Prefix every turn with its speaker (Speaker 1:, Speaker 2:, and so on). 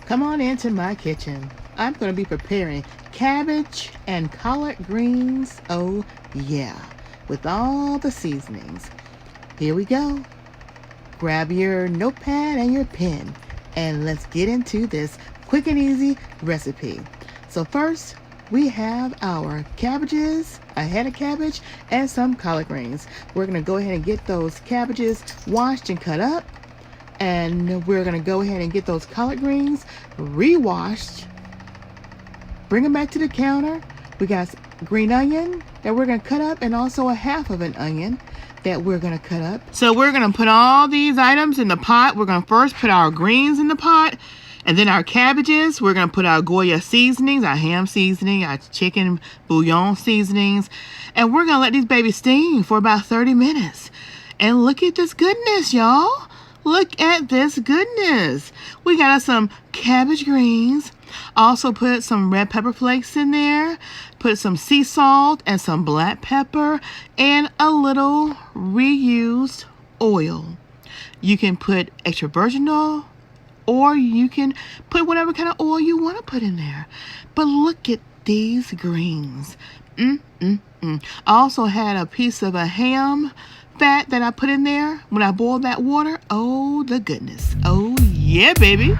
Speaker 1: Come on into my kitchen. I'm going to be preparing cabbage and collard greens. Oh yeah, with all the seasonings. Here we go. Grab your notepad and your pen and let's get into this quick and easy recipe. So first, we have our cabbages, a head of cabbage, and some collard greens. We're going to go ahead and get those cabbages washed and cut up. And we're going to go ahead and get those collard greens re-washed. Bring them back to the counter. We got green onion that we're going to cut up, and also a half of an onion that we're going to cut up. So we're going to put all these items in the pot. We're going to first put our greens in the pot, and then our cabbages. We're going to put our Goya seasonings, our ham seasoning, our chicken bouillon seasonings, and we're going to let these babies steam for about 30 minutes. And look at this goodness, y'all. Look at this goodness. We got us some cabbage greens. Also put some red pepper flakes in there. Put some sea salt and some black pepper and a little reused oil. You can put extra virgin oil, or you can put whatever kind of oil you want to put in there. But look at these greens. I also had a piece of a ham fat that I put in there when I boiled that water. Oh, the goodness. Oh, yeah, baby.